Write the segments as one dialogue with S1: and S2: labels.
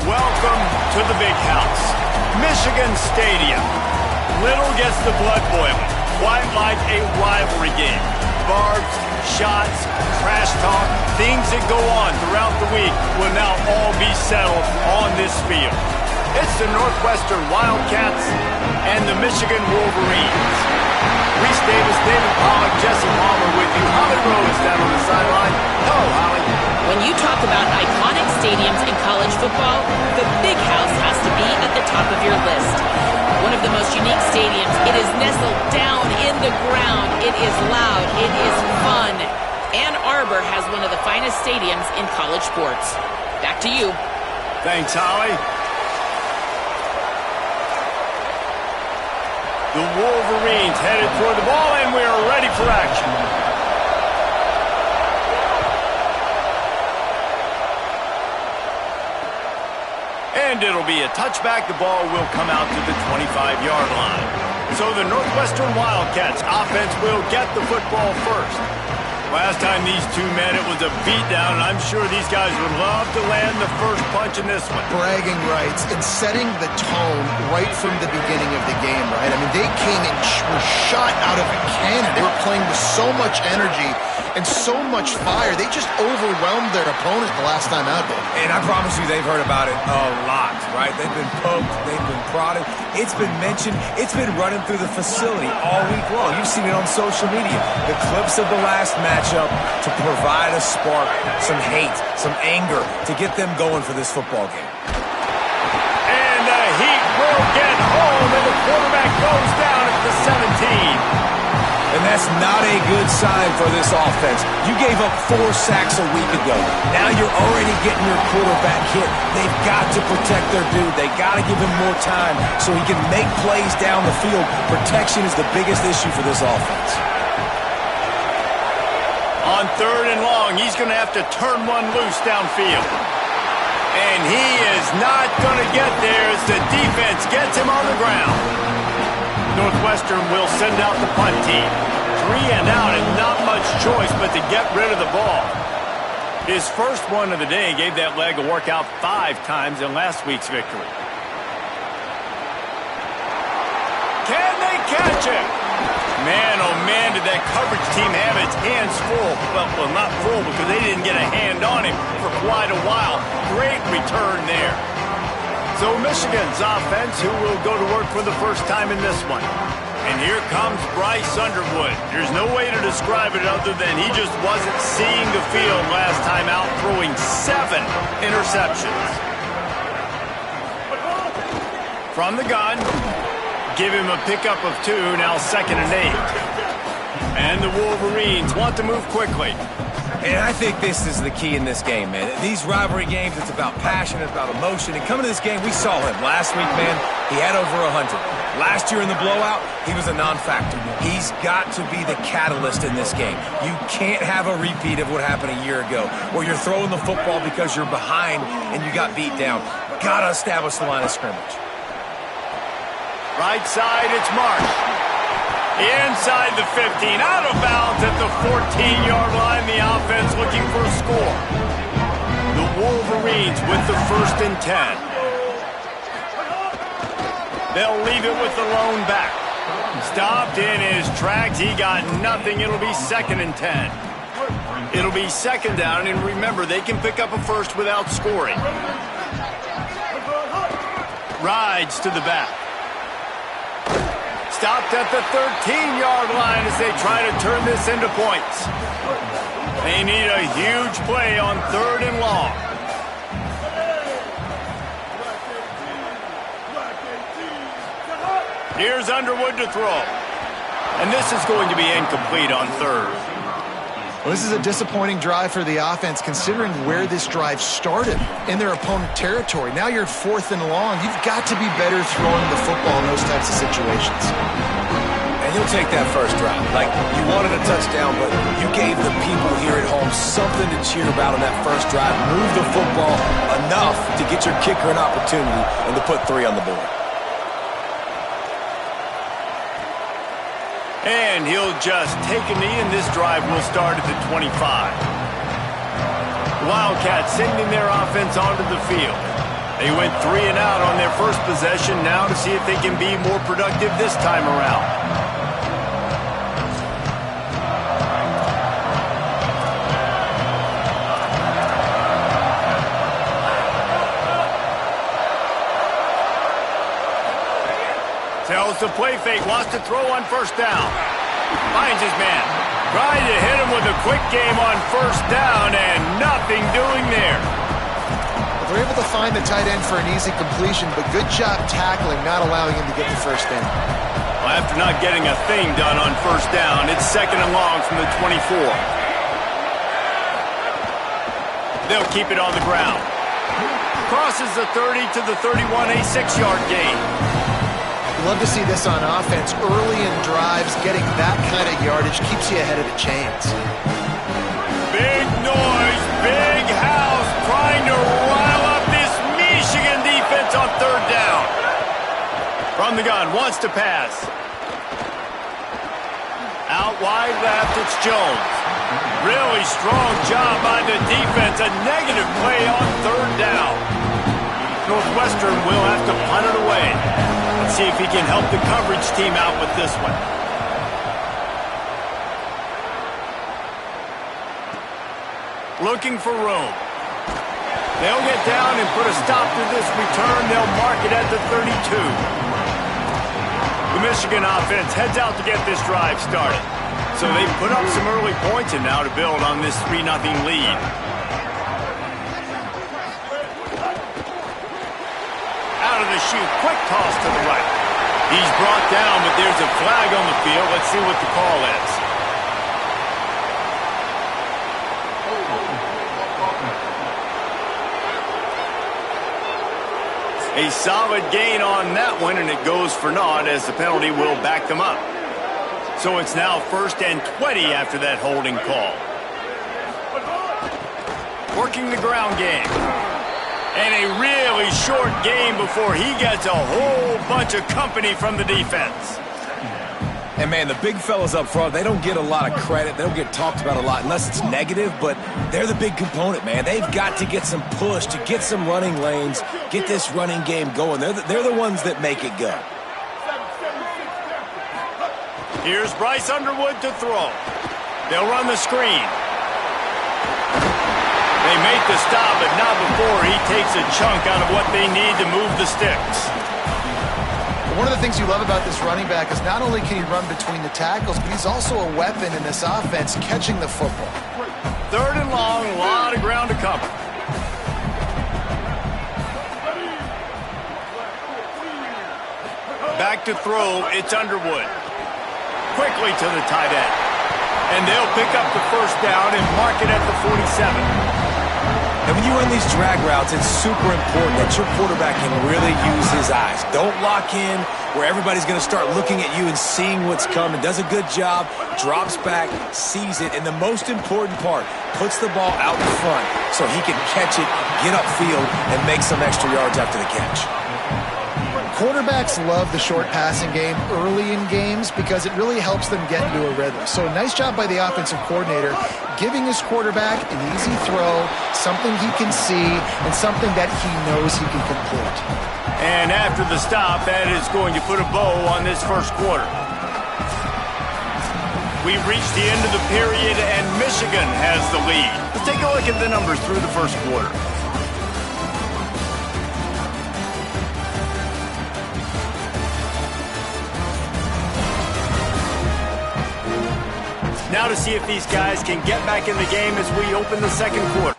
S1: Welcome to the big house, Michigan Stadium. Little gets the blood boiling, quite like a rivalry game. Barbs, shots, trash talk, things that go on throughout the week will now all be settled on this field. It's the Northwestern Wildcats and the Michigan Wolverines. Reese Davis, David Pollack, Jesse Palmer with you. Holly Rose down on the sideline. Hello, Holly.
S2: When you talk about iconic stadiums in college football, the Big House has to be at the top of your list. One of the most unique stadiums. It is nestled down in the ground. It is loud. It is fun. Ann Arbor has one of the finest stadiums in college sports. Back to you.
S1: Thanks, Holly. The Wolverines headed toward the ball, and we are ready for action. And it'll be a touchback. The ball will come out to the 25-yard line. So the Northwestern Wildcats offense will get the football first. Last time these two met, it was a beatdown, and I'm sure these guys would love to land the first punch in this one.
S3: Bragging rights and setting the tone right from the beginning of the game, right? I mean, they came and were shot out of a cannon. They were playing with so much energy and so much fire. They just overwhelmed their opponent the last time out there.
S4: And I promise you, they've heard about it a lot, right? They've been poked, they've been prodded. It's been mentioned. It's been running through the facility all week long. You've seen it on social media. The clips of the last matchup to provide a spark, some hate, some anger to get them going for this football game.
S1: And the heat will get home, and the quarterback goes down at the 17.
S4: And that's not a good sign for this offense. You gave up 4 sacks a week ago. Now you're already getting your quarterback hit. They've got to protect their dude. They got to give him more time so he can make plays down the field. Protection is the biggest issue for this offense.
S1: On 3rd and long, he's going to have to turn one loose downfield. And he is not going to get there as the defense gets him on the ground. Northwestern will send out the punt team. 3 and out and not much choice but to get rid of the ball. His first one of the day gave that leg a workout 5 times in last week's victory. Can they catch him? Man, oh man, did that coverage team have its hands full. Well, not full because they didn't get a hand on him for quite a while. Great return there. So Michigan's offense, who will go to work for the first time in this one. And here comes Bryce Underwood. There's no way to describe it other than he just wasn't seeing the field last time out, throwing 7 interceptions. From the gun, give him a pickup of 2, now 2nd and 8. And the Wolverines want to move quickly.
S4: And I think this is the key in this game, man. These rivalry games, it's about passion, it's about emotion. And coming to this game, we saw him last week, man. He had over 100. Last year in the blowout, he was a non-factor. He's got to be the catalyst in this game. You can't have a repeat of what happened a year ago, where you're throwing the football because you're behind and you got beat down. Got to establish the line of scrimmage.
S1: Right side, it's Marsh. Inside the 15, out of bounds at the 14-yard line. The offense looking for a score. The Wolverines with the 1st and 10. They'll leave it with the lone back. Stopped in his tracks. He got nothing. It'll be 2nd and 10. It'll be 2nd down, and remember, they can pick up a first without scoring. Rides to the back. Stopped at the 13-yard line as they try to turn this into points. They need a huge play on 3rd and long. Here's Underwood to throw. And this is going to be incomplete on 3rd.
S3: Well, this is a disappointing drive for the offense considering where this drive started in their opponent territory. Now you're at 4th and long. You've got to be better throwing the football in those types of situations.
S4: And you'll take that first drive. Like, you wanted a touchdown, but you gave the people here at home something to cheer about on that first drive. Move the football enough to get your kicker an opportunity and to put 3 on the board.
S1: And he'll just take a knee, and this drive will start at the 25. Wildcats sending their offense onto the field. They went 3 and out on their first possession, now to see if they can be more productive this time around. Tells the play fake, wants to throw on first down. Finds his man. Trying to hit him with a quick game on first down, and nothing doing there.
S3: They're able to find the tight end for an easy completion, but good job tackling, not allowing him to get the first down.
S1: Well, after not getting a thing done on first down, it's 2nd and long from the 24. They'll keep it on the ground. Crosses the 30 to the 31, a 6-yard gain.
S3: Love to see this on offense. Early in drives, getting that kind of yardage keeps you ahead of the chains.
S1: Big noise, big house, trying to rile up this Michigan defense on 3rd down. From the gun, wants to pass. Out wide left, it's Jones. Really strong job by the defense. A negative play on 3rd down. Northwestern will have to punt it away. Let's see if he can help the coverage team out with this one. Looking for room. They'll get down and put a stop to this return. They'll mark it at the 32. The Michigan offense heads out to get this drive started. So they put up some early points and now to build on this 3-0 lead. Out of the chute, quick toss to the right. He's brought down, but there's a flag on the field. Let's see what the call is. A solid gain on that one, and it goes for naught as the penalty will back them up. So it's now 1st and 20 after that holding call. Working the ground game. And a really short game before he gets a whole bunch of company from the defense.
S4: And, man, the big fellas up front, they don't get a lot of credit. They don't get talked about a lot unless it's negative, but they're the big component, man. They've got to get some push, to get some running lanes, get this running game going. They're the ones that make it go.
S1: Here's Bryce Underwood to throw. They'll run the screen. They make the stop, but not before he takes a chunk out of what they need to move the sticks.
S3: One of the things you love about this running back is not only can he run between the tackles, but he's also a weapon in this offense catching the football.
S1: 3rd and long, a lot of ground to cover. Back to throw, it's Underwood. Quickly to the tight end. And they'll pick up the first down and mark it at the 47.
S4: And when you run these drag routes, it's super important that your quarterback can really use his eyes. Don't lock in where everybody's going to start looking at you and seeing what's coming. Does a good job, drops back, sees it, and the most important part, puts the ball out in front so he can catch it, get upfield, and make some extra yards after the catch.
S3: Quarterbacks love the short passing game early in games because it really helps them get into a rhythm. So nice job by the offensive coordinator giving his quarterback an easy throw, something he can see, and something that he knows he can complete.
S1: And after the stop, that is going to put a bow on this first quarter. We've reached the end of the period, and Michigan has the lead. Let's take a look at the numbers through the first quarter. Now to see if these guys can get back in the game as we open the second quarter.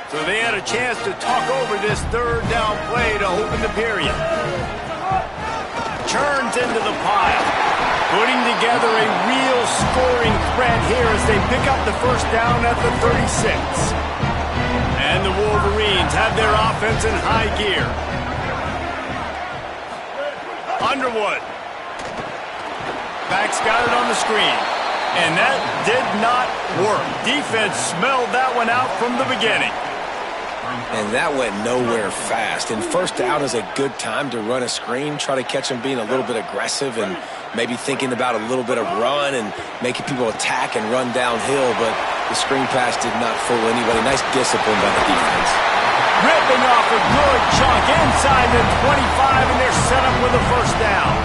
S1: So they had a chance to talk over this third down play to open the period. Churns into the pile, putting together a real scoring threat here as they pick up the first down at the 36. And the Wolverines have their offense in high gear. Underwood. Back's got it on the screen. And that did not work. Defense smelled that one out from the beginning.
S4: And that went nowhere fast. And first down is a good time to run a screen, try to catch them being a little bit aggressive and maybe thinking about a little bit of run and making people attack and run downhill. But the screen pass did not fool anybody. Nice discipline by the defense.
S1: Ripping off a good chunk inside the 25, and they're set up with a first down.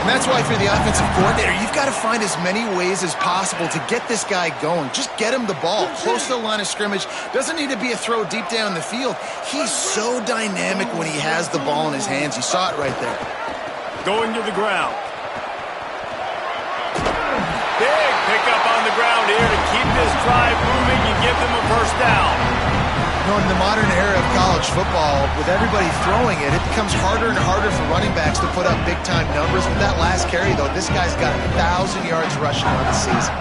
S3: And that's why, if you're the offensive coordinator, you've got to find as many ways as possible to get this guy going. Just get him the ball close to the line of scrimmage. Doesn't need to be a throw deep down the field. He's so dynamic when he has the ball in his hands. You saw it right there.
S1: Going to the ground. Big pickup on the ground here to keep this drive moving and give them a first down.
S3: You know, in the modern era of college football, with everybody throwing it, it becomes harder and harder for running backs to put up big-time numbers. With that last carry, though, this guy's got 1,000 yards rushing on the season.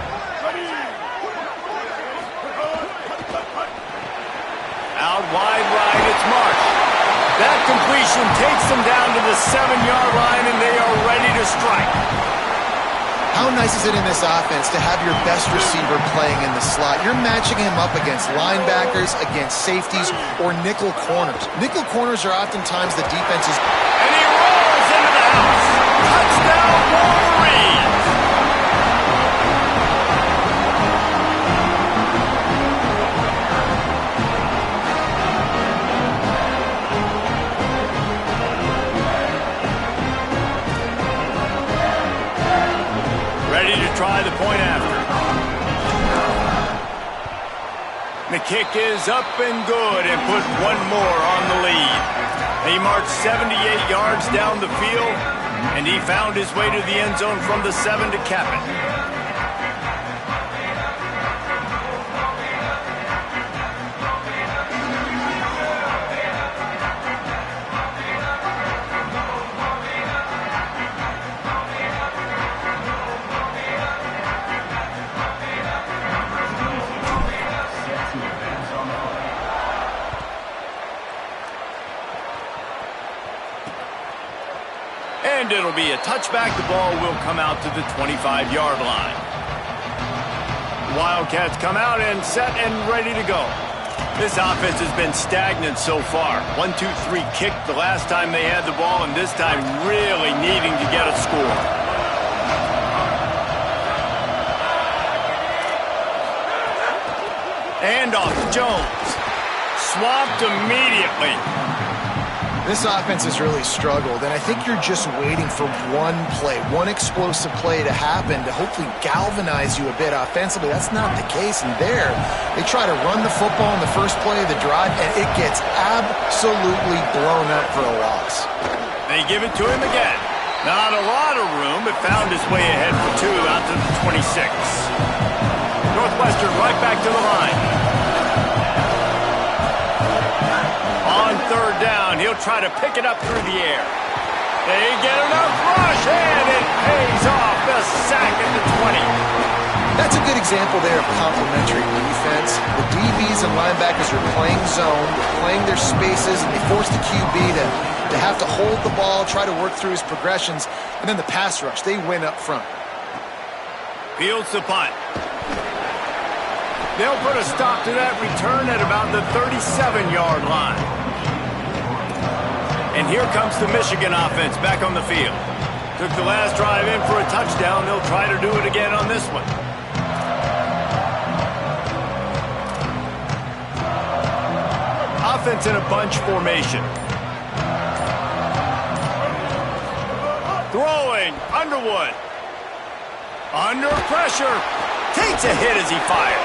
S1: Out wide right, it's Marsh. That completion takes them down to the 7-yard line, and they are ready to strike.
S3: How nice is it in this offense to have your best receiver playing in the slot? You're matching him up against linebackers, against safeties, or nickel corners. Nickel corners are oftentimes the defense's...
S1: And he rolls into the house. Touchdown, Wolverines! Ready to try the point after. The kick is up and good and put one more on the lead. He marched 78 yards down the field, and he found his way to the end zone from the 7 to cap it. And it'll be a touchback. The ball will come out to the 25-yard line. Wildcats come out and set and ready to go. This offense has been stagnant so far. 1-2-3 kick the last time they had the ball, and this time really needing to get a score. Handoff to Jones. Swamped immediately.
S3: This offense has really struggled, and I think you're just waiting for one play, one explosive play to happen to hopefully galvanize you a bit offensively. That's not the case, and there, they try to run the football in the first play of the drive, and it gets absolutely blown up for a loss.
S1: They give it to him again. Not a lot of room, but found his way ahead for two out to the 26. Northwestern right back to the line. On third down, he'll try to pick it up through the air. They get enough rush, and it pays off. The sack at the 20.
S3: That's a good example there of complementary defense. The DBs and linebackers are playing zone, they're playing their spaces, and they force the QB to have to hold the ball, try to work through his progressions, and then the pass rush, they win up front.
S1: Fields the punt. They'll put a stop to that return at about the 37-yard line. And here comes the Michigan offense back on the field. Took the last drive in for a touchdown. They'll try to do it again on this one. Offense in a bunch formation. Throwing, Underwood. Under pressure. Takes a hit as he fires.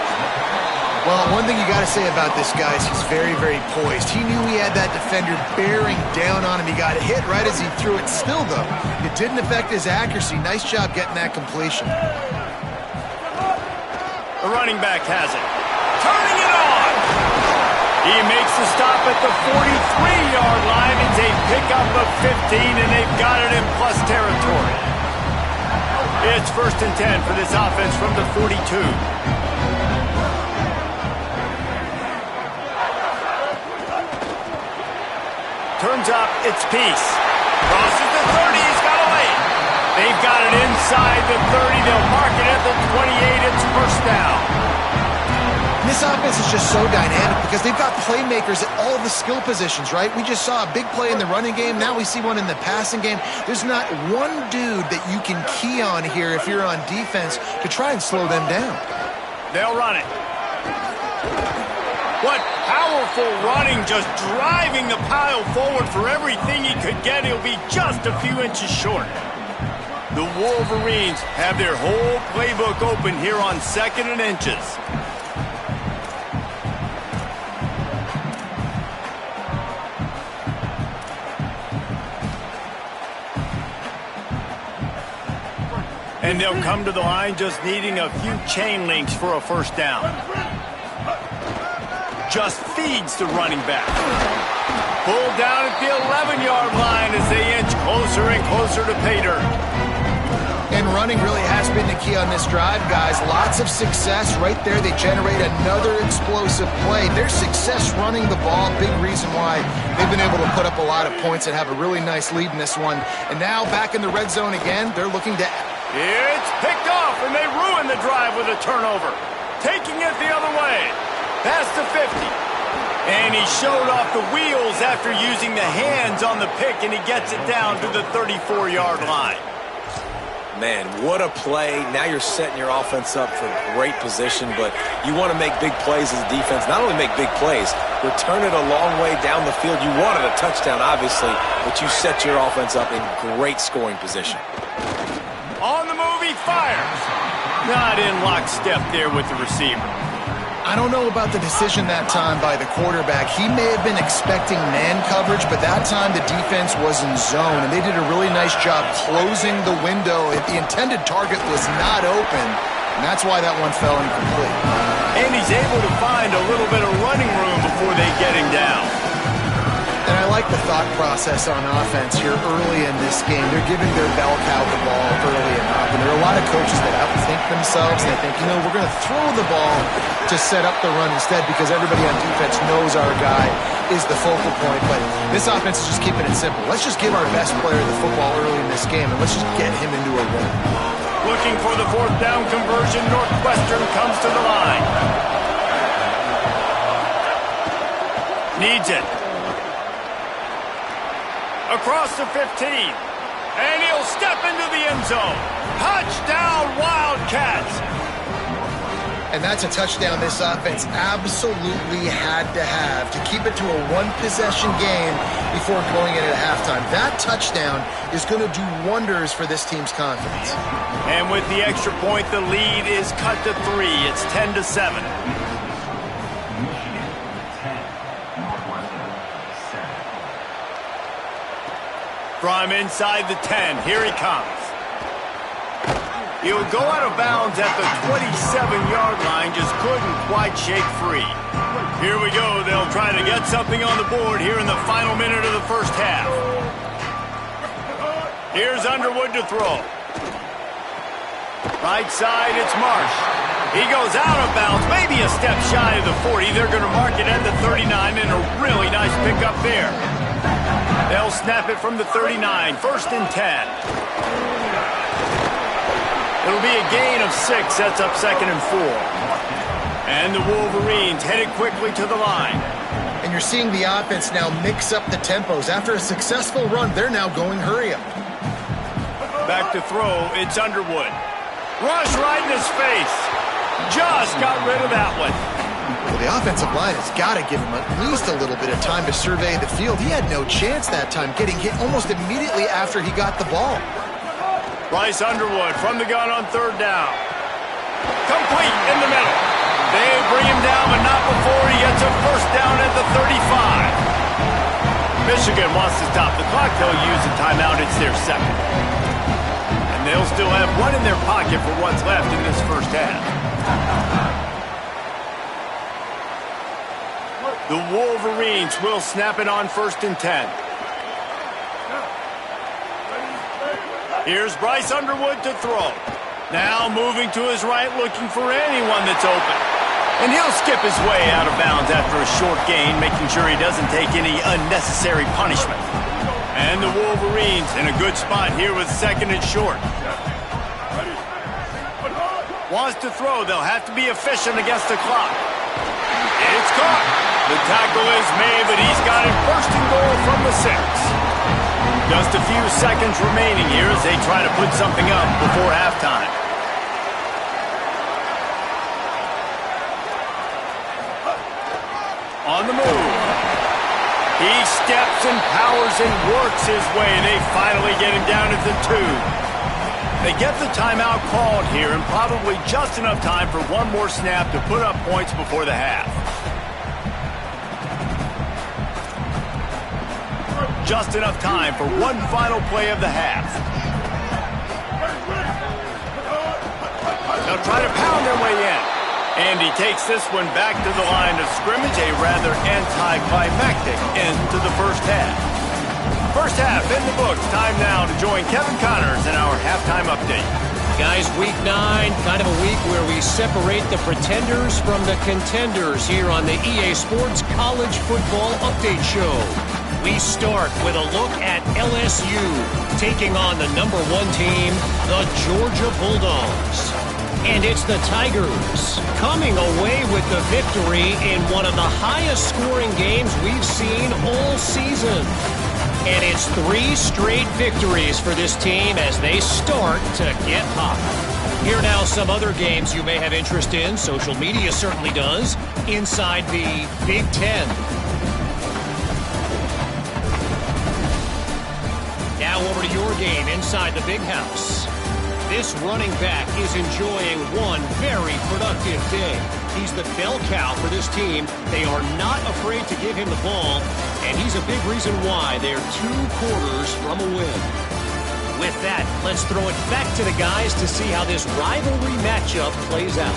S3: Well, one thing you got to say about this guy is he's very, very poised. He knew he had that defender bearing down on him. He got hit right as he threw it. Still, though, it didn't affect his accuracy. Nice job getting that completion.
S1: The running back has it. Turning it on. to stop at the 43-yard line. It's a pickup of 15, and they've got it in plus territory. It's 1st and 10 for this offense from the 42. Turns up, it's Peace. Crosses the 30, he's got a lane. They've got it inside the 30. They'll mark it at the 28. It's 1st down.
S3: This offense is just so dynamic because they've got playmakers at all the skill positions, right? We just saw a big play in the running game. Now we see one in the passing game. There's not one dude that you can key on here if you're on defense to try and slow them down.
S1: They'll run it. What powerful running, just driving the pile forward for everything he could get. He'll be just a few inches short. The Wolverines have their whole playbook open here on 2nd and inches. And they'll come to the line just needing a few chain links for a 1st down. Just feeds the running back. Pulled down at the 11-yard line as they inch closer and closer to pay dirt.
S3: And running really has been the key on this drive, guys. Lots of success right there. They generate another explosive play. Their success running the ball, big reason why they've been able to put up a lot of points and have a really nice lead in this one. And now back in the red zone again, they're looking to...
S1: It's picked off, and they ruin the drive with a turnover. Taking it the other way. Past the 50. And he showed off the wheels after using the hands on the pick, and he gets it down to the 34-yard line.
S4: Man, what a play. Now you're setting your offense up for great position, but you want to make big plays as a defense. Not only make big plays, return it a long way down the field. You wanted a touchdown, obviously, but you set your offense up in great scoring position.
S1: On the move, he fires. Not in lockstep there with the receiver.
S3: I don't know about the decision that time by the quarterback. He may have been expecting man coverage, but that time the defense was in zone, and they did a really nice job closing the window. The intended target was not open, and that's why that one fell incomplete.
S1: And he's able to find a little bit of running room before they get him down.
S3: And I like the thought process on offense here early in this game. They're giving their bell cow the ball early enough. And there are a lot of coaches that outthink themselves. And they think, we're going to throw the ball to set up the run instead because everybody on defense knows our guy is the focal point. But this offense is just keeping it simple. Let's just give our best player the football early in this game, and let's just get him into a run.
S1: Looking for the 4th down conversion. Northwestern comes to the line. Needs it. Across the 15, and he'll step into the end zone. Touchdown, Wildcats!
S3: And that's a touchdown this offense absolutely had to have to keep it to a one-possession game before going in at halftime. That touchdown is going to do wonders for this team's confidence.
S1: And with the extra point, the lead is cut to 3. It's 10-7. From inside the 10, here he comes. He'll go out of bounds at the 27-yard line, just couldn't quite shake free. Here we go, they'll try to get something on the board here in the final minute of the 1st half. Here's Underwood to throw. Right side, it's Marsh. He goes out of bounds, maybe a step shy of the 40. They're going to mark it at the 39, and a really nice pickup there. They'll snap it from the 39, 1st and 10. It'll be a gain of 6, sets up 2nd and 4. And the Wolverines headed quickly to the line.
S3: And you're seeing the offense now mix up the tempos. After a successful run, they're now going hurry up.
S1: Back to throw, it's Underwood. Rush right in his face. Just got rid of that one.
S3: Well, the offensive line has got to give him at least a little bit of time to survey the field. He had no chance that time, getting hit almost immediately after he got the ball.
S1: Bryce Underwood from the gun on 3rd down. Complete in the middle. They bring him down, but not before he gets a 1st down at the 35. Michigan wants to stop the clock. They'll use a timeout. It's their 2nd. And they'll still have one in their pocket for what's left in this 1st half. The Wolverines will snap it on 1st and 10. Here's Bryce Underwood to throw. Now moving to his right, looking for anyone that's open. And he'll skip his way out of bounds after a short gain, making sure he doesn't take any unnecessary punishment. And the Wolverines in a good spot here with 2nd and short. Wants to throw. They'll have to be efficient against the clock. It's caught. The tackle is made, but he's got it 1st and goal from the 6. Just a few seconds remaining here as they try to put something up before halftime. On the move. He steps and powers and works his way. They finally get him down at the 2. They get the timeout called here and probably just enough time for one more snap to put up points before the half. Just enough time for one final play of the half. They'll try to pound their way in. And he takes this one back to the line of scrimmage, a rather anticlimactic end to the first half. First half in the books. Time now to join Kevin Connors in our halftime update.
S5: Guys, week 9, kind of a week where we separate the pretenders from the contenders here on the EA Sports College Football Update Show. We start with a look at LSU taking on the number 1 team, the Georgia Bulldogs. And it's the Tigers coming away with the victory in one of the highest scoring games we've seen all season. And it's 3 straight victories for this team as they start to get hot. Here now some other games you may have interest in. Social media certainly does. Inside the Big Ten. Now over to your game inside the Big House. This running back is enjoying one very productive day. He's the bell cow for this team. They are not afraid to give him the ball, and he's a big reason why they're 2 quarters from a win. With that, let's throw it back to the guys to see how this rivalry matchup plays out.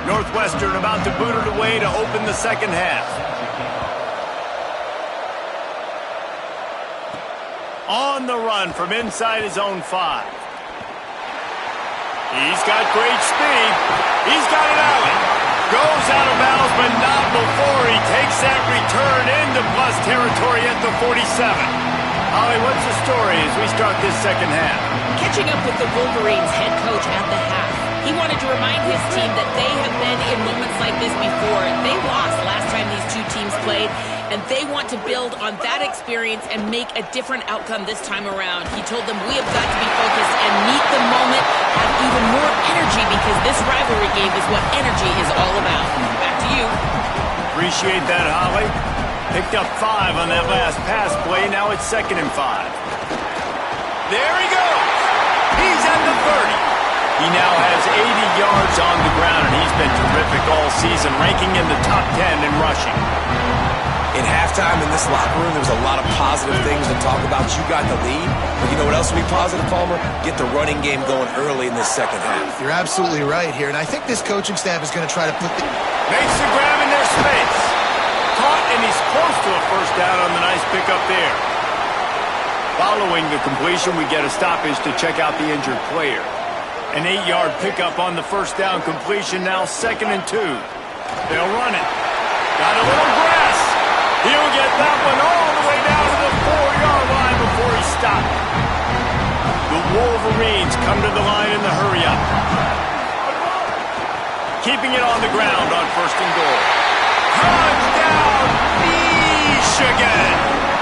S1: Northwestern about to boot it away to open the second half. On the run from inside his own 5. He's got great speed. He's got it out. Goes out of bounds, but not before he takes that return into plus territory at the 47. Holly, what's the story as we start this second half?
S2: Catching up with the Wolverines head coach at the half. He wanted to remind his team that they have been in moments like this before. They lost last time these 2 teams played, and they want to build on that experience and make a different outcome this time around. He told them, we have got to be focused and meet the moment, have even more energy, because this rivalry game is what energy is all about. Back to you.
S1: Appreciate that, Holly. Picked up 5 on that last pass play. Now it's 2nd and 5. There he goes. He's at the 30. He now has 80 yards on the ground, and he's been terrific all season, ranking in the top 10 in rushing.
S4: In halftime in this locker room, there was a lot of positive things to talk about. You got the lead, but you know what else will be positive, Palmer? Get the running game going early in this second half.
S3: You're absolutely right here, and I think this coaching staff is going to try to put the...
S1: Makes the grab in their space. Caught, and he's close to a first down on the nice pickup there. Following the completion, we get a stoppage to check out the injured player. An 8-yard pickup on the first down completion, now 2nd and 2. They'll run it. Got a little grass. He'll get that one all the way down to the 4-yard line before he stopped. The Wolverines come to the line in the hurry-up. Keeping it on the ground on 1st and goal. Touchdown, Michigan!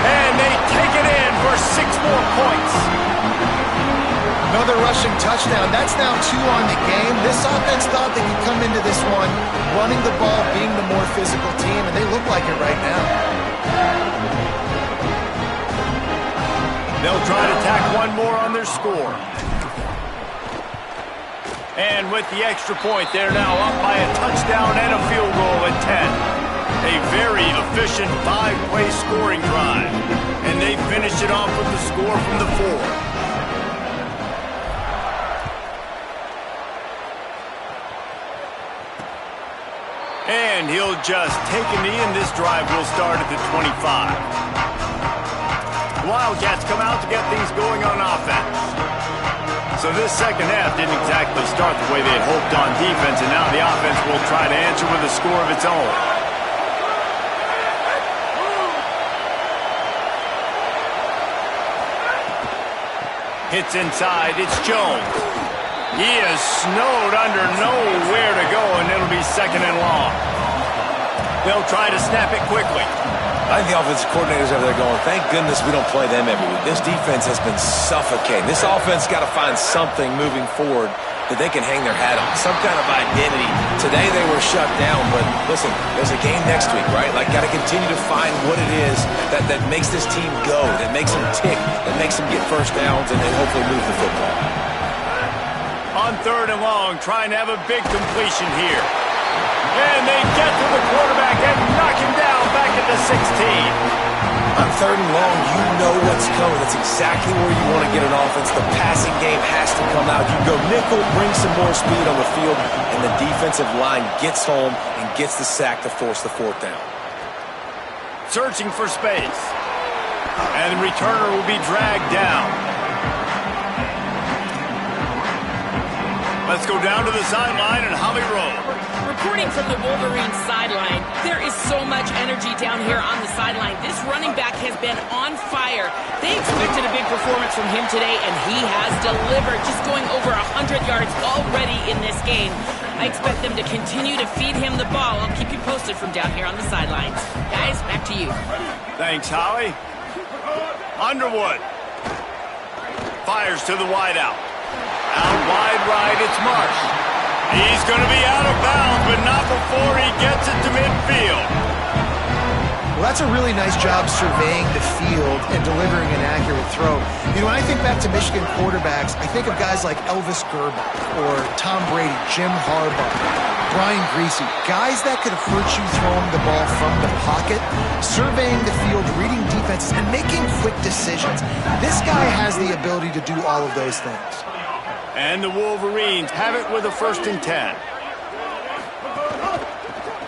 S1: And they take it in for 6 more points.
S3: Another rushing touchdown. That's now 2 on the game. This offense thought they could come into this one running the ball, being the more physical team, and they look like it right now.
S1: They'll try to tack one more on their score. And with the extra point, they're now up by a touchdown and a field goal at 10. A very efficient 5-play scoring drive. And they finish it off with the score from the 4. And he'll just take a knee, and this drive will start at the 25. The Wildcats come out to get things going on offense. So this second half didn't exactly start the way they had hoped on defense, and now the offense will try to answer with a score of its own. Hits inside, it's Jones. He is snowed under, nowhere to go, and it'll be second and long. They'll try to snap it quickly.
S4: I think the offensive coordinators over there going, thank goodness we don't play them every week. This defense has been suffocating. This offense got to find something moving forward that they can hang their hat on, some kind of identity. Today they were shut down, but listen, there's a game next week, right? Like, got to continue to find what it is that makes this team go, that makes them tick, that makes them get first downs, and then hopefully move the football.
S1: On third and long, trying to have a big completion here. And they get to the quarterback and knock him down back at the 16.
S4: On third and long, you know what's coming. That's exactly where you want to get an offense. The passing game has to come out. You go nickel, bring some more speed on the field, and the defensive line gets home and gets the sack to force the fourth down.
S1: Searching for space. And the returner will be dragged down. Let's go down to the sideline and Holly Rowe.
S2: Reporting from the Wolverines sideline, there is so much energy down here on the sideline. This running back has been on fire. They expected a big performance from him today, and he has delivered, just going over 100 yards already in this game. I expect them to continue to feed him the ball. I'll keep you posted from down here on the sidelines. Guys, back to you.
S1: Thanks, Holly. Underwood fires to the wideout. Out wide right, it's Marsh. He's going to be out of bounds, but not before he gets it to midfield.
S3: Well, that's a really nice job surveying the field and delivering an accurate throw. You know, when I think back to Michigan quarterbacks, I think of guys like Elvis Gerbach or Tom Brady, Jim Harbaugh, Brian Griese, guys that could hurt you throwing the ball from the pocket, surveying the field, reading defenses, and making quick decisions. This guy has the ability to do all of those things.
S1: And the Wolverines have it with a 1st and 10.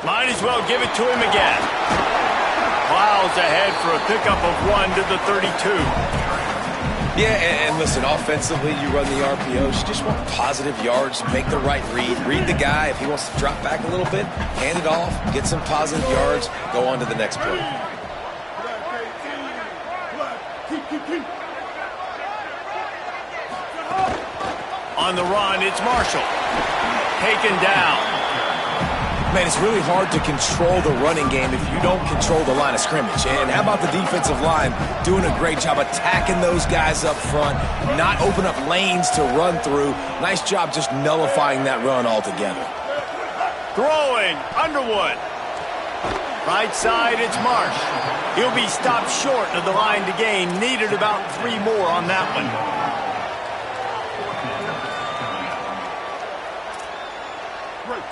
S1: Might as well give it to him again. Plows ahead for a pickup of 1 to the 32.
S4: Yeah, and listen, offensively, you run the RPOs. You just want positive yards, make the right read. Read the guy. If he wants to drop back a little bit, hand it off, get some positive yards, go on to the next play.
S1: On the run, it's Marshall. Taken down.
S4: Man, it's really hard to control the running game if you don't control the line of scrimmage. And how about the defensive line doing a great job attacking those guys up front, not open up lanes to run through. Nice job just nullifying that run altogether.
S1: Throwing, Underwood. Right side, it's Marsh. He'll be stopped short of the line to gain. Needed about 3 more on that one.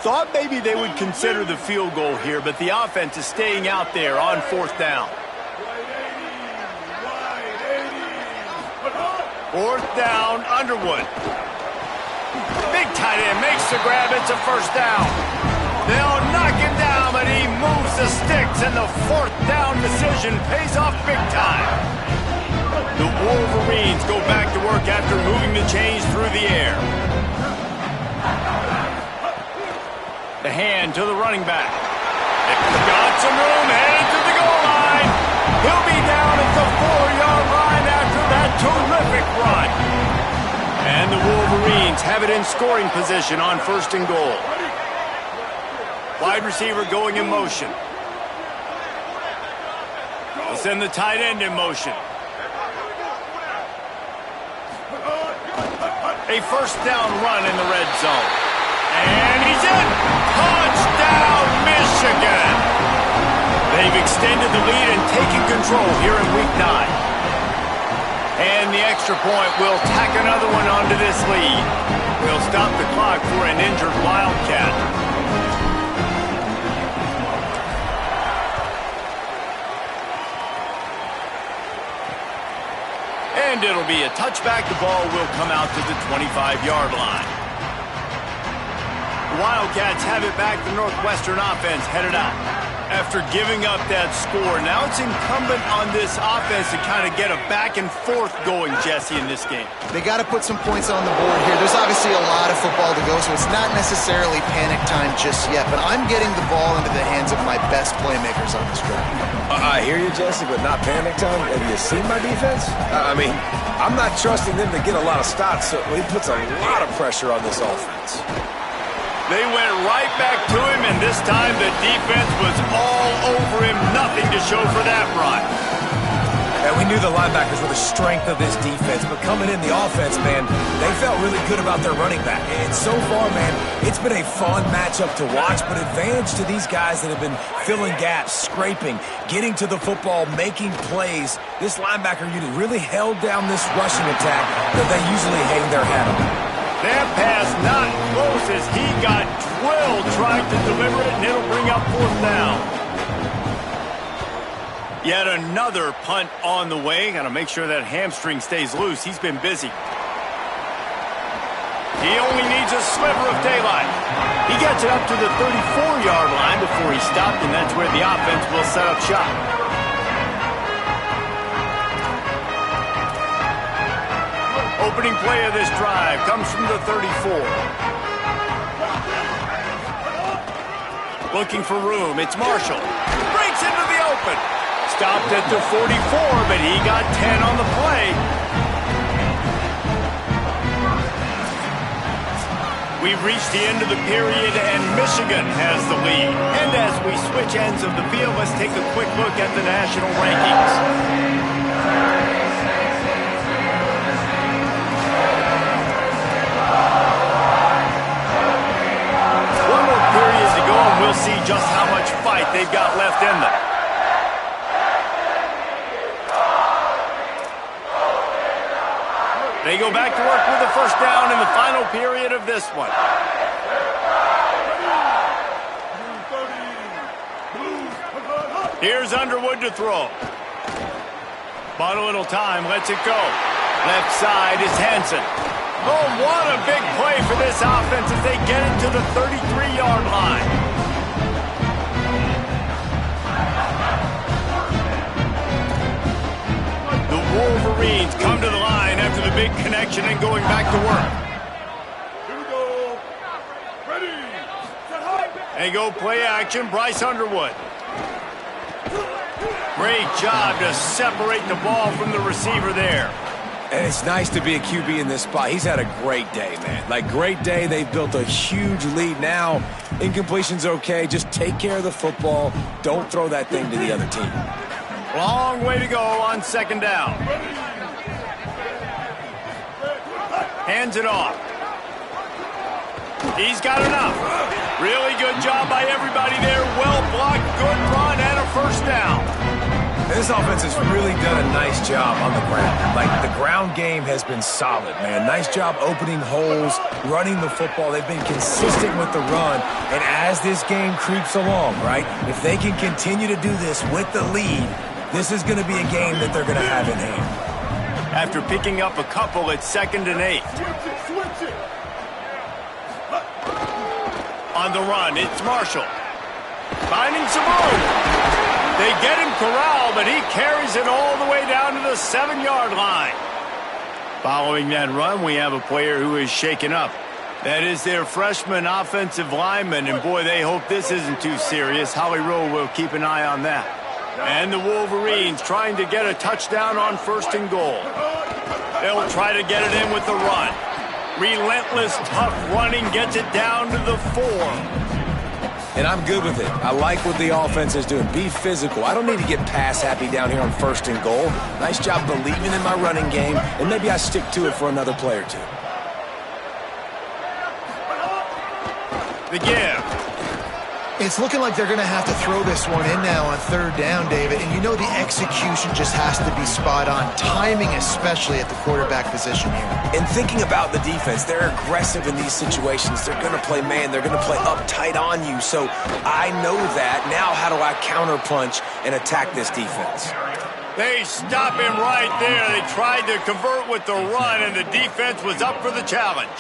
S1: Thought maybe they would consider the field goal here, but the offense is staying out there on 4th down. 4th down, Underwood. Big tight end makes the grab. It's a 1st down. They'll knock him down, but he moves the sticks, and the 4th down decision pays off big time. The Wolverines go back to work after moving the chains through the air. The hand to the running back. Got some room, headed to the goal line. He'll be down at the 4-yard line after that terrific run. And the Wolverines have it in scoring position on 1st and goal. Wide receiver going in motion. They'll send the tight end in motion. A 1st down run in the red zone. And he's in! Touchdown, Michigan! They've extended the lead and taken control here in Week 9. And the extra point will tack another one onto this lead. We'll stop the clock for an injured Wildcat. And it'll be a touchback. The ball will come out to the 25-yard line. The Wildcats have it back. The Northwestern offense headed out. After giving up that score, now it's incumbent on this offense to kind of get a back and forth going, Jesse, in this game.
S3: They got to put some points on the board here. There's obviously a lot of football to go, so it's not necessarily panic time just yet, but I'm getting the ball into the hands of my best playmakers on this drive.
S4: I hear you, Jesse, but not panic time. Have you seen my defense? I mean, I'm not trusting them to get a lot of stops, so he puts a lot of pressure on this offense.
S1: They went right back to him, and this time the defense was all over him. Nothing to show for that run.
S4: And we knew the linebackers were the strength of this defense, but coming in the offense, man, they felt really good about their running back. And so far, man, it's been a fun matchup to watch, but advantage to these guys that have been filling gaps, scraping, getting to the football, making plays. This linebacker unit really held down this rushing attack that they usually hang their hat on.
S1: That pass not close as he got drilled trying to deliver it, and it'll bring up fourth down. Yet another punt on the way. Got to make sure that hamstring stays loose. He's been busy. He only needs a sliver of daylight. He gets it up to the 34-yard line before he stopped, and that's where the offense will set up shop. Opening play of this drive comes from the 34. Looking for room. It's Marshall. Breaks into the open. Stopped at the 44, but he got 10 on the play. We've reached the end of the period, and Michigan has the lead. And as we switch ends of the field, let's take a quick look at the national rankings. We'll see just how much fight they've got left in them. They go back to work with the first down in the final period of this one. Here's Underwood to throw. Bought a little time, lets it go. Left side is Hansen. Oh, what a big play for this offense as they get it to the 33-yard line. Wolverines come to the line after the big connection and going back to work.
S6: Here we go. Ready. Set high.
S1: They go play action. Bryce Underwood. Great job to separate the ball from the receiver there.
S4: And it's nice to be a QB in this spot. He's had a great day, man. Like, great day. They've built a huge lead now. Incompletion's okay. Just take care of the football. Don't throw that thing to the other team.
S1: Long way to go on second down. Hands it off. He's got enough. Really good job by everybody there. Well blocked, good run, and a first down.
S4: This offense has really done a nice job on the ground. Like, the ground game has been solid, man. Nice job opening holes, running the football. They've been consistent with the run. And as this game creeps along, right, if they can continue to do this with the lead, this is going to be a game that they're going to have in hand.
S1: After picking up a couple, it's 2nd and 8.
S6: Switch it.
S1: On the run, it's Marshall. Finding some room. They get him corralled, but he carries it all the way down to the 7-yard line. Following that run, we have a player who is shaken up. That is their freshman offensive lineman, and boy, they hope this isn't too serious. Holly Rowe will keep an eye on that. And the Wolverines trying to get a touchdown on 1st and goal. They'll try to get it in with the run. Relentless, tough running gets it down to the 4.
S4: And I'm good with it. I like what the offense is doing. Be physical. I don't need to get pass happy down here on 1st and goal. Nice job believing in my running game, and maybe I stick to it for another play or two.
S1: The give.
S3: It's looking like they're going to have to throw this one in now on third down, David. And you know the execution just has to be spot on. Timing especially at the quarterback position here.
S4: And thinking about the defense, they're aggressive in these situations. They're going to play man. They're going to play up tight on you. So I know that. Now how do I counterpunch and attack this defense?
S1: They stop him right there. They tried to convert with the run, and the defense was up for the challenge.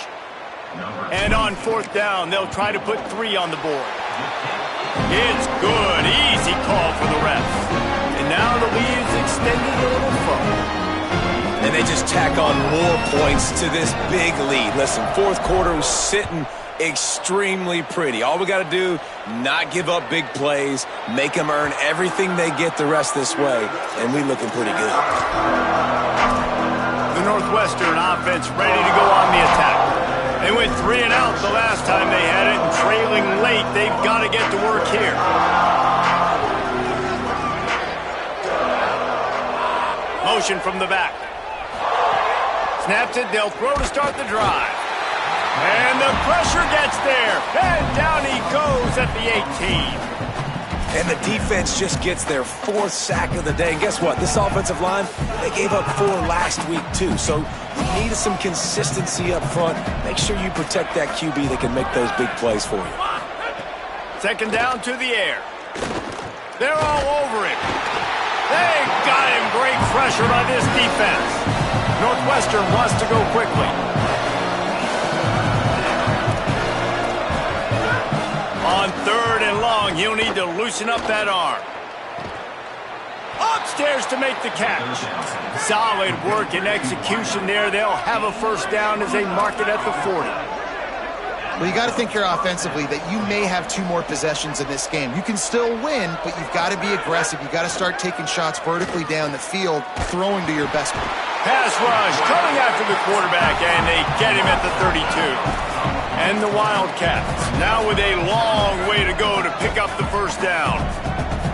S1: And on fourth down, they'll try to put 3 on the board. It's good. Easy call for the refs. And now the lead's extended a little further.
S4: And they just tack on more points to this big lead. Listen, fourth quarter was sitting extremely pretty. All we got to do, not give up big plays, make them earn everything they get the rest this way, and we looking pretty good.
S1: The Northwestern offense ready to go on the attack. They went 3 and out the last time they had it, and trailing late, they've got to get to work here. Motion from the back. Snaps it, they'll throw to start the drive. And the pressure gets there. And down he goes at the 18.
S4: And the defense just gets their 4th sack of the day. And guess what? This offensive line, they gave up 4 last week too. So you need some consistency up front. Make sure you protect that QB that can make those big plays for you.
S1: Second down to the air. They're all over it. They got him. Great pressure by this defense. Northwestern wants to go quickly. On third and long, he'll need to loosen up that arm. Upstairs to make the catch. Solid work and execution there. They'll have a first down as they mark it at the 40.
S3: Well, you got to think here offensively that you may have 2 more possessions in this game. You can still win, but you've got to be aggressive. You've got to start taking shots vertically down the field, throwing to your best.
S1: Pass rush coming after the quarterback, and they get him at the 32. And the Wildcats, now with a long way to go to pick up the first down.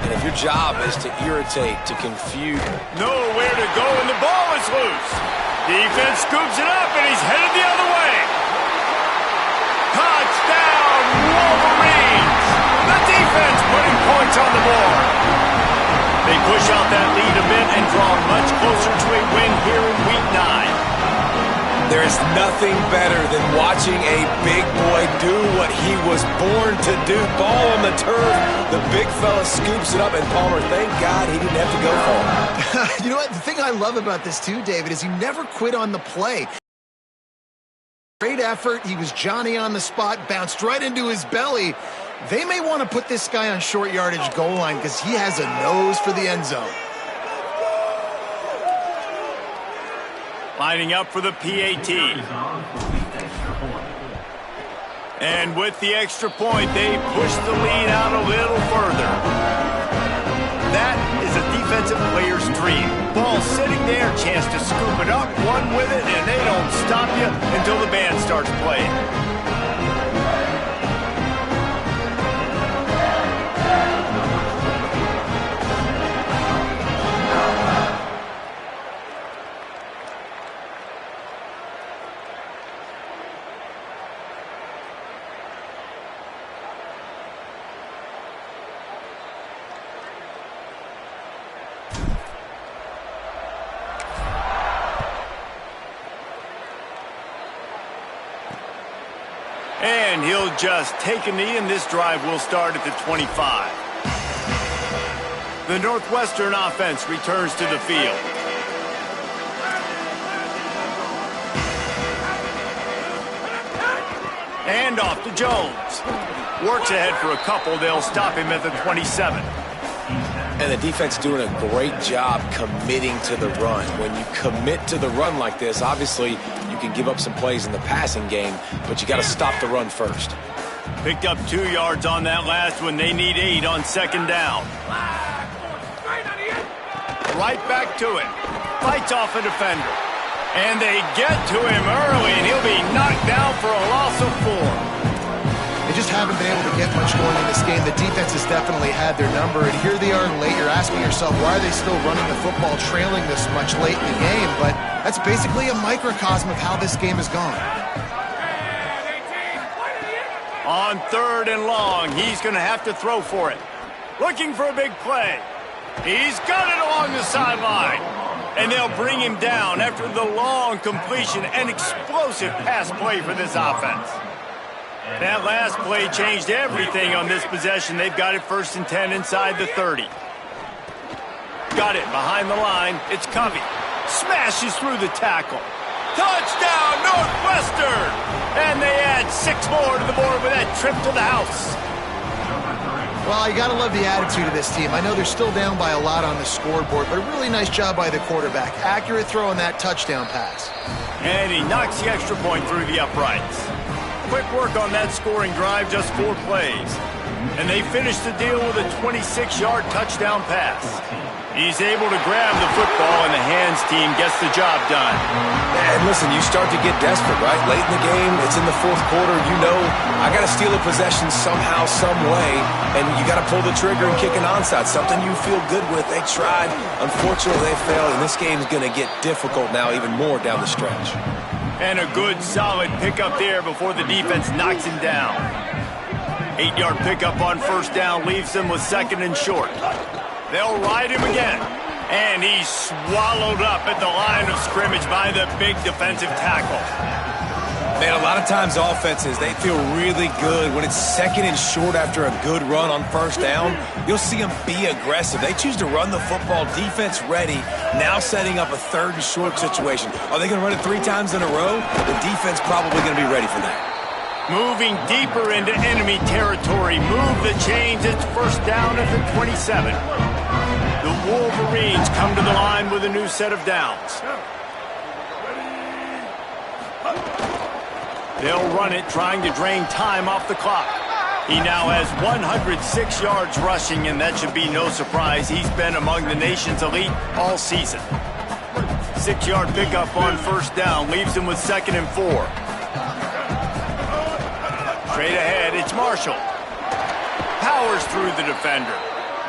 S4: And if your job is to irritate, to confuse...
S1: Nowhere to go, and the ball is loose. Defense scoops it up, and he's headed the other way. Touchdown, Wolverines! The defense putting points on the board. They push out that lead a bit and draw much closer to a win here in Week 9.
S4: There is nothing better than watching a big boy do what he was born to do. Ball on the turf, the big fella scoops it up, and Palmer, thank God he didn't have to go for it.
S3: You know what? The thing I love about this too, David, is he never quit on the play. Great effort. He was Johnny on the spot, bounced right into his belly. They may want to put this guy on short yardage goal line because he has a nose for the end zone.
S1: Lining up for the PAT. And with the extra point, they push the lead out a little further. That is a defensive player's dream. Ball sitting there, chance to scoop it up, run with it, and they don't stop you until the band starts playing. And he'll just take a knee, and this drive will start at the 25. The Northwestern offense returns to the field. And off to Jones. Works ahead for a couple. They'll stop him at the 27.
S4: And the defense doing a great job committing to the run. When you commit to the run like this, obviously you can give up some plays in the passing game, but you got to stop the run first.
S1: Picked up 2 yards on that last one. They need 8 on second down. Right back to it. Fights off a defender. And they get to him early, and he'll be knocked down for a loss of 4.
S3: They just haven't been able to get much going in this game. The defense has definitely had their number, and here they are late. You're asking yourself, why are they still running the football trailing this much late in the game? But that's basically a microcosm of how this game has gone.
S1: On 3rd and long, he's going to have to throw for it. Looking for a big play. He's got it along the sideline. And they'll bring him down after the long completion and explosive pass play for this offense. That last play changed everything on this possession. They've got it 1st and 10 inside the 30. Got it behind the line. It's Covey. Smashes through the tackle. Touchdown, Northwestern! And they add 6 more to the board with that trip to the house.
S3: Well, you got to love the attitude of this team. I know they're still down by a lot on the scoreboard, but a really nice job by the quarterback. Accurate throw on that touchdown pass.
S1: And he knocks the extra point through the uprights. Quick work on that scoring drive, just 4 plays. And they finish the deal with a 26-yard touchdown pass. He's able to grab the football, and the hands team gets the job done.
S4: And listen, you start to get desperate, right? Late in the game, it's in the 4th quarter. You know, I got to steal a possession somehow, some way, and you got to pull the trigger and kick an onside, something you feel good with. They tried. Unfortunately, they failed, and this game's going to get difficult now, even more down the stretch.
S1: And a good, solid pickup there before the defense knocks him down. 8-yard pickup on 1st down leaves them with 2nd and short. They'll ride him again. And he's swallowed up at the line of scrimmage by the big defensive tackle.
S4: Man, a lot of times offenses, they feel really good when it's 2nd and short after a good run on 1st down. You'll see them be aggressive. They choose to run the football, defense ready, now setting up a 3rd and short situation. Are they going to run it 3 times in a row? The defense probably going to be ready for that.
S1: Moving deeper into enemy territory. Move the chains. It's 1st down at the 27. The Wolverines come to the line with a new set of downs. They'll run it, trying to drain time off the clock. He now has 106 yards rushing, and that should be no surprise. He's been among the nation's elite all season. 6-yard pickup on 1st down leaves him with 2nd and 4. Straight ahead, it's Marshall. Powers through the defender.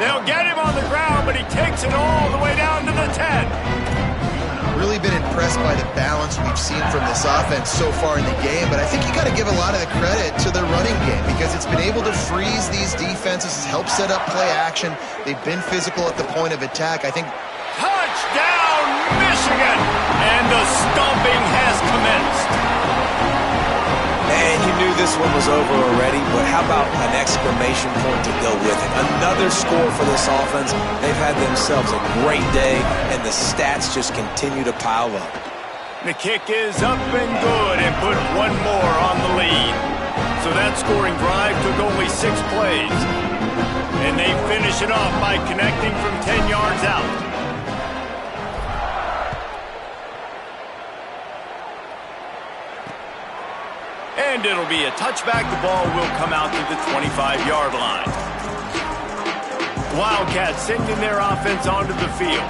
S1: They'll get him on the ground, but he takes it all the way down to the 10.
S3: Really been impressed by the balance we've seen from this offense so far in the game, but I think you got to give a lot of the credit to the running game because it's been able to freeze these defenses, help set up play action. They've been physical at the point of attack. I think.
S1: Touchdown, Michigan! And the stomping has commenced.
S4: Man, you knew this one was over already, but how about an exclamation point to go with it? Another score for this offense. They've had themselves a great day, and the stats just continue to pile up.
S1: The kick is up and good and put 1 more on the lead. So that scoring drive took only 6 plays. And they finish it off by connecting from 10 yards out. And it'll be a touchback. The ball will come out to the 25-yard line. Wildcats sending their offense onto the field.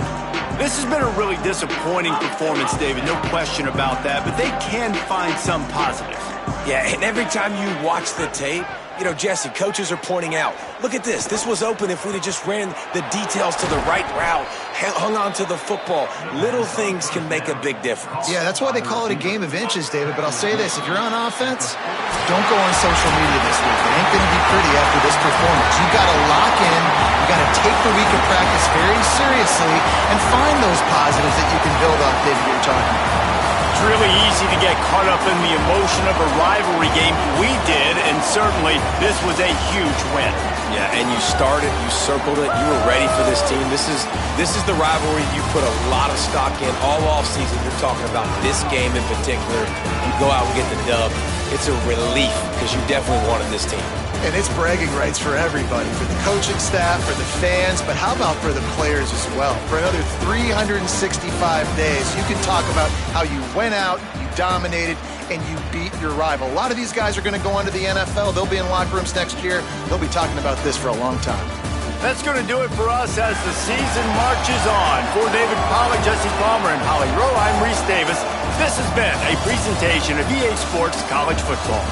S1: This has been a really disappointing performance, David. No question about that. But they can find some positives.
S4: Yeah, and every time you watch the tape, you know, Jesse, coaches are pointing out, look at this. This was open if we'd have just ran the details to the right route, hung on to the football. Little things can make a big difference.
S3: Yeah, that's why they call it a game of inches, David. But I'll say this, if you're on offense, don't go on social media this week. It ain't going to be pretty after this performance. You got to lock in. You got to take the week of practice very seriously and find those positives that you can build off, David, you're talking about.
S1: It's really easy to get caught up in the emotion of a rivalry game. We did, and certainly this was a huge win.
S4: Yeah, and you started, you circled it, you were ready for this team. This is the rivalry you put a lot of stock in all offseason. You're talking about this game in particular. You go out and get the dub. It's a relief because you definitely wanted this team.
S3: And it's bragging rights for everybody, for the coaching staff, for the fans, but how about for the players as well? For another 365 days, you can talk about how you went out, you dominated, and you beat your rival. A lot of these guys are going to go on to the NFL. They'll be in locker rooms next year. They'll be talking about this for a long time.
S1: That's going to do it for us as the season marches on. For David Pollack, Jesse Palmer, and Holly Rowe, I'm Reese Davis. This has been a presentation of EA Sports College Football.